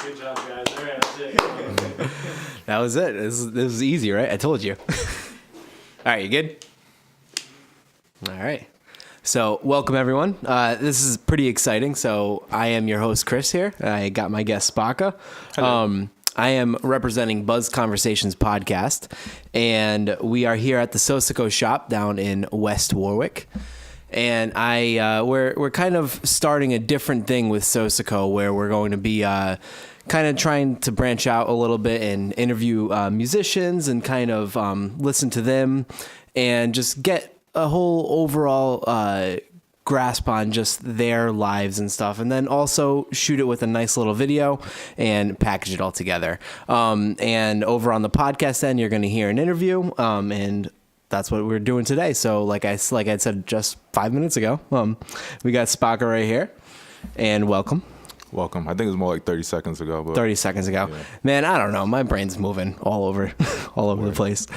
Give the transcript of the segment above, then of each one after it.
Good job, guys. All right, that's it. That was it. This was easy, right? I told you. All right, you good? All right. So, welcome everyone. This is pretty exciting. So, I am your host, Chris here. I got my guest, Spocka. I am representing Buzz Conversations podcast, and we are here at the SOSICO shop down in West Warwick. And we're kind of starting a different thing with SOSICO, where we're going to be kind of trying to branch out a little bit and interview musicians and kind of listen to them and just get a whole overall grasp on just their lives and stuff, and then also shoot it with a nice little video and package it all together. And over on the podcast end, you're going to hear an interview, and that's what we're doing today. So like I said just 5 minutes ago, we got Spocka right here, and welcome. Welcome. I think it was more like 30 seconds ago. But 30 seconds ago. Yeah. Man, I don't know. My brain's moving all over the place.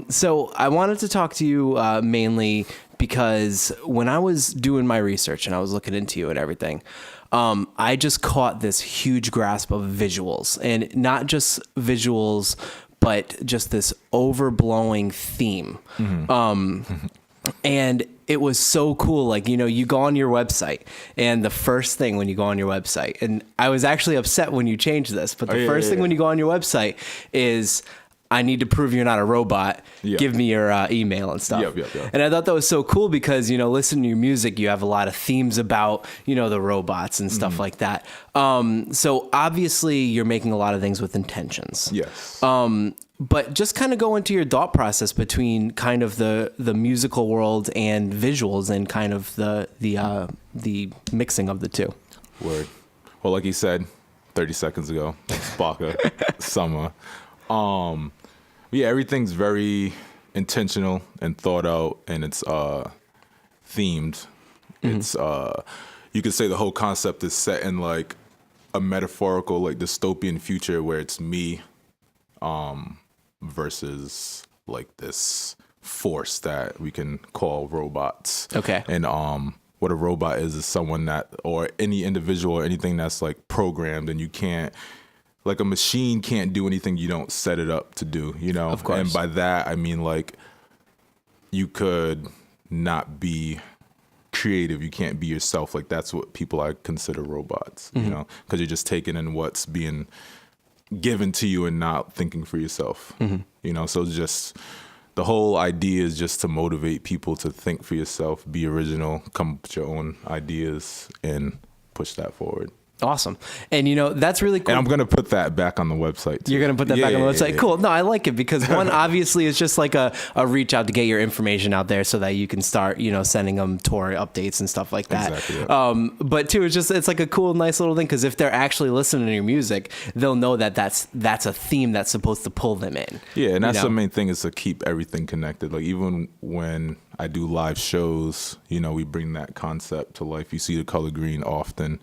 So I wanted to talk to you mainly because when I was doing my research and I was looking into you and everything, I just caught this huge grasp of visuals, and not just visuals, but just this overblowing theme. Mm-hmm. And it was so cool. Like, you know, you go on your website, and the first thing when you go on your website, and I was actually upset when you changed this, but the first thing when you go on your website is, I need to prove you're not a robot. Yep. Give me your email and stuff. Yep. And I thought that was so cool because, you know, listening to your music, you have a lot of themes about, you know, the robots and stuff like that. So obviously you're making a lot of things with intentions. Yes. But just kind of go into your thought process between kind of the musical world and visuals and kind of the mixing of the two. Word. Well, like you said 30 seconds ago, Spocka Summa. Yeah, everything's very intentional and thought out, and it's themed. Mm-hmm. It's you could say the whole concept is set in like a metaphorical, like dystopian future where it's me versus like this force that we can call robots. Okay. And what a robot is someone that, or any individual or anything that's like programmed, and you can't, like a machine can't do anything you don't set it up to do, you know? Of course. And by that, I mean, like, you could not be creative. You can't be yourself. Like, that's what people I consider robots, you know? Because you're just taking in what's being given to you and not thinking for yourself, you know? So just the whole idea is just to motivate people to think for yourself, be original, come up with your own ideas, and push that forward. Awesome. And, you know, that's really cool. And I'm going to put that back on the website, too. You're going to put that back on the website? Yeah. Cool. No, I like it because one, obviously, it's just like a reach out to get your information out there so that you can start, you know, sending them tour updates and stuff like that. Exactly. Yeah. But two, it's like a cool, nice little thing because if they're actually listening to your music, they'll know that that's a theme that's supposed to pull them in. Yeah, and that's the main thing, is to keep everything connected. Like, even when I do live shows, you know, we bring that concept to life. You see the color green often.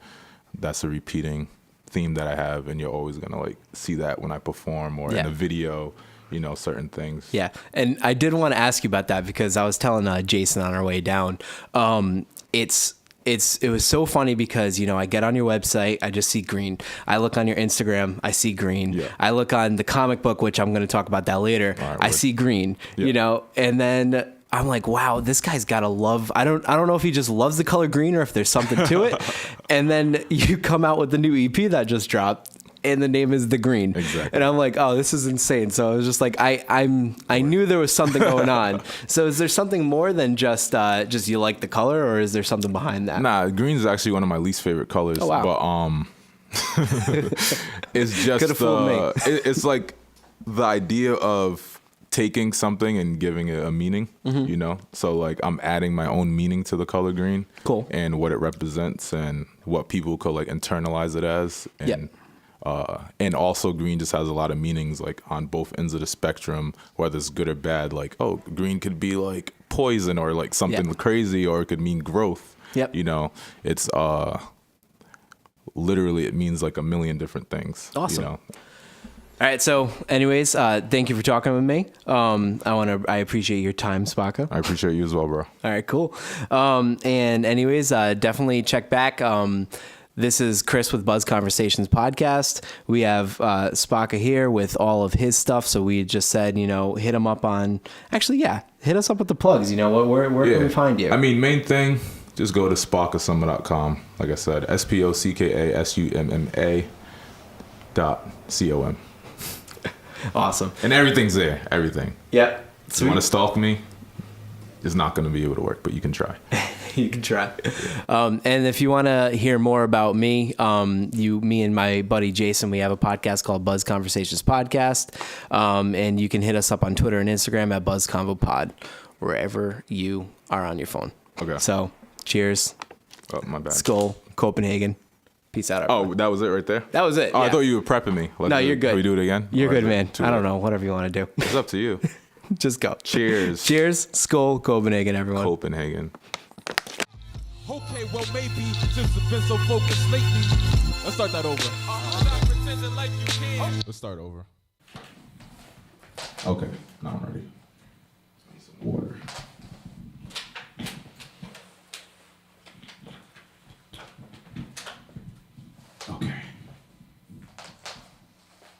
That's a repeating theme that I have, and you're always going to like see that when I perform or in a video, you know, certain things. Yeah. And I did want to ask you about that because I was telling Jason on our way down, it was so funny because, you know, I get on your website, I just see green. I look on your Instagram, I see green. Yeah. I look on the comic book, which I'm going to talk about that later. Right, I see green, you know, and then I'm like, wow, this guy's got to love, I don't know if he just loves the color green or if there's something to it. And then you come out with the new EP that just dropped, and the name is The Green. Exactly. And I'm like, oh, this is insane. So I was just like, I knew there was something going on. So is there something more than just you like the color, or is there something behind that? Nah, green is actually one of my least favorite colors. Oh, wow. But it's just it's like the idea of taking something and giving it a meaning, you know? So like I'm adding my own meaning to the color green. Cool. And what it represents and what people could like internalize it as. And also green just has a lot of meanings like on both ends of the spectrum, whether it's good or bad. Like, oh, green could be like poison or like something crazy, or it could mean growth. Yep. You know, it's literally it means like a million different things. Awesome. You know? All right. So anyways, thank you for talking with me. I appreciate your time, Spocka. I appreciate you as well, bro. All right, cool. And anyways, definitely check back. This is Chris with Buzz Conversations Podcast. We have Spocka here with all of his stuff. So we just said, hit him up on... Actually, yeah, hit us up with the plugs. Where can we find you? I mean, main thing, just go to SpockaSumma.com. Like I said, SPOCKASUMMA.com. Awesome. And everything's there. Everything. Yep. If you want to stalk me, it's not going to be able to work, but you can try. You can try. And if you want to hear more about me, me and my buddy Jason, we have a podcast called Buzz Conversations Podcast. And you can hit us up on Twitter and Instagram at BuzzConvoPod, wherever you are on your phone. Okay. So, cheers. Oh, my bad. Skull, Copenhagen. Peace out, everyone. Oh, that was it right there? That was it. Oh, yeah. I thought you were prepping me. No, you're good. Can we do it again? You're good, man. I don't know. Whatever you want to do. It's up to you. Just go. Cheers. Cheers. Skull, Copenhagen, everyone. Copenhagen. Okay, well maybe since I've been so focused lately. Let's start that over. Let's start over. Okay, now I'm ready. Need some water. Okay.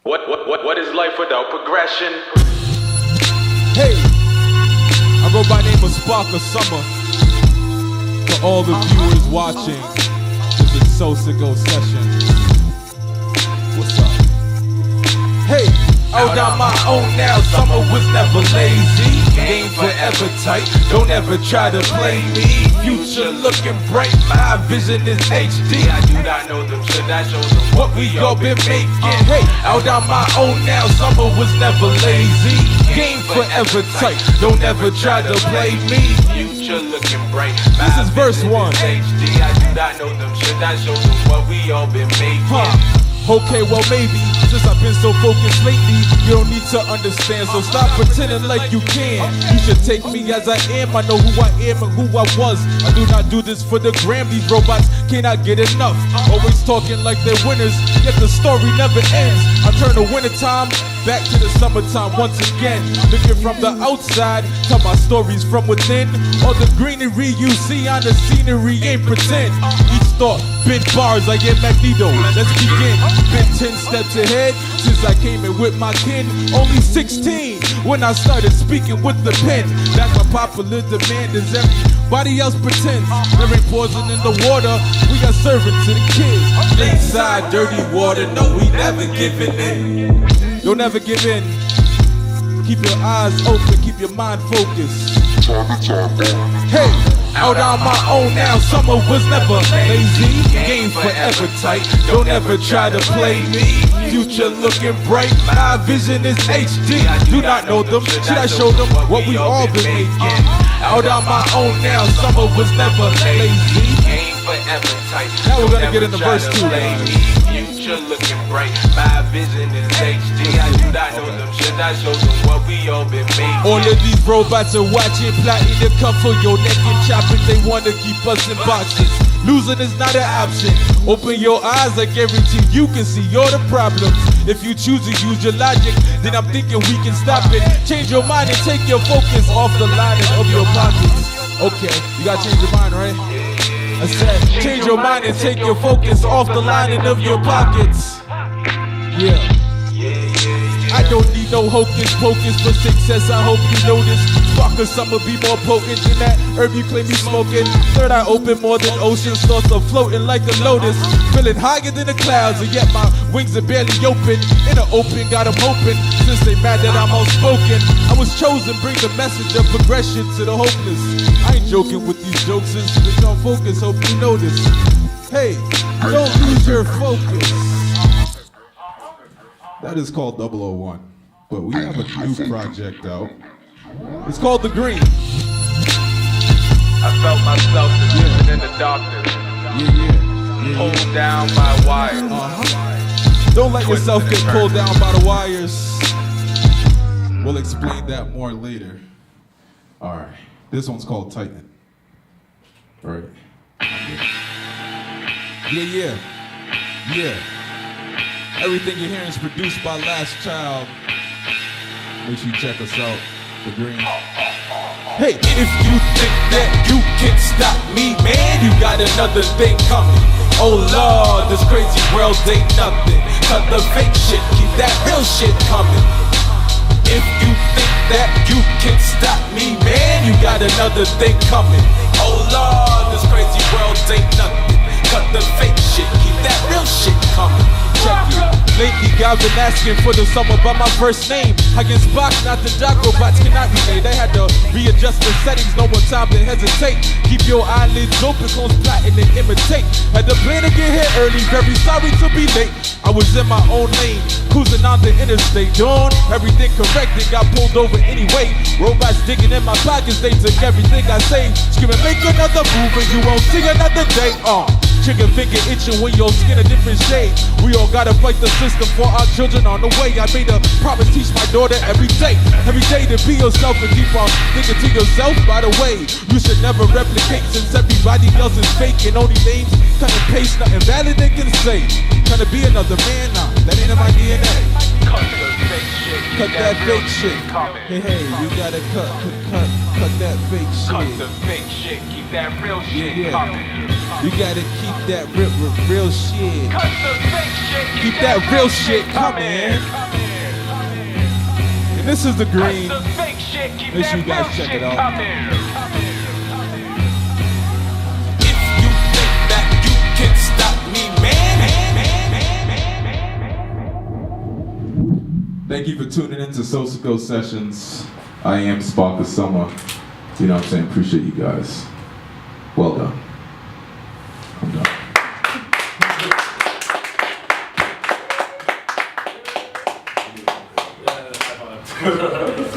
What is life without progression? Hey, I go by name of Spocka Summa. For all the viewers watching, this is SOSICO session. What's up? Hey, out on my own now, summer was never lazy. Game forever tight, don't ever try to play me. Future looking bright, my vision is HD. I do not know them, should I show them What we all been making. Hey, out on my own now, summer was never lazy. Game forever tight, don't ever try to play me. Future looking bright. This is verse 1. HD. I do not know them, should I show them what we all been making? Okay, well maybe, since I've been so focused lately, you don't need to understand, so stop pretending like you can. You should take me as I am, I know who I am and who I was. I do not do this for the gram, these robots cannot get enough. Always talking like they're winners, yet the story never ends. I turn the wintertime back to the summertime once again. Looking from the outside, tell my stories from within. All the greenery you see on the scenery ain't pretend. Each thought, been bars, I get Magneto. Let's begin. Been 10 steps ahead since I came in with my kin. Only 16 when I started speaking with the pen. That's my popular demand is everybody else pretends. There ain't poison in the water, we got serving to the kids. Inside dirty water, no, we never giving in. Don't ever give in. Keep your eyes open, keep your mind focused. Hey, out on my own now, summer was never lazy. Game forever tight, don't ever try to play me. Future looking bright, my vision is HD. Do not know them, should I show them what we all been making? Out on my own now, summer was never lazy. Game forever tight. Now we're gonna get into verse 2, guys. Future looking bright, my vision is HD. I do not know them, should I show them what we all been making? All of these robots are watching, plotting to come for your neck and chopping. They wanna keep us in boxes. Losing is not an option. Open your eyes, I guarantee you can see all the problems. If you choose to use your logic, then I'm thinking we can stop it. Change your mind and take your focus off the lining of your pockets. Okay, you gotta change your mind, right? I said, change your mind and take your focus off the lining of your pockets. Yeah. I don't need no hocus pocus for success, I hope you know this. Spocka Summa be more potent than that herb you claim you smoking. Third eye open more than oceans, thoughts are floating like a lotus. Feeling higher than the clouds, and yet my wings are barely open. In the open, got them open, since they mad that I'm outspoken. I was chosen, bring the message of progression to the hopeless. I ain't joking with these jokes, it's on focus, hope you know this. Hey, don't lose your focus. That is called 001, but we have a new project out. It's called the Greeen. I felt myself living in the darkness, pulled down by wires. Don't let yourself get pulled down by the wires. We'll explain that more later. All right, this one's called Titan. All right. Yeah. Everything you're hearing is produced by Last Child. Make sure you check us out, The Greeen. Hey, if you think that you can stop me, man, you got another thing coming. Oh Lord, this crazy world ain't nothing. Cut the fake shit, keep that real shit coming. If you think that you can stop me, man, you got another thing coming. Oh Lord, this crazy world ain't nothing. Cut the fake shit, keep that real shit coming. Check it. Lately, guys been asking for the summer by my first name. I get Spock, not the Doc, robots cannot be made. They had to readjust the settings, no more time to hesitate. Keep your eyelids open, cause plotting and imitate. Had to plan to get here early, very sorry to be late. I was in my own lane, cruising on the interstate. Doing everything correct and got pulled over anyway. Robots digging in my pockets, they took everything I say. Screaming, make another move and you won't see another day. Chicken finger itching when your skin a different shade. We all gotta fight the system for our children on the way. I made a promise, teach my daughter every day to be yourself and keep on thinking to yourself. By the way, you should never replicate since everybody else is fake and only names cut and paste, nothing valid they can say. Trying to be another man, nah, that ain't in my DNA. Cut that fake shit. Hey, you gotta cut that fake shit. Cut the fake shit, keep that real shit coming. You gotta keep that real shit. Cut the fake shit, Keep that real shit coming. And this is the Greeen. Cut the fake shit, keep Make sure that you guys real check shit it out. coming. If you think that you can stop me, man. Thank you for tuning into SOSICO Sessions. I am Spocka Summa. You know what I'm saying? Appreciate you guys. Well done. I'm done. Yeah,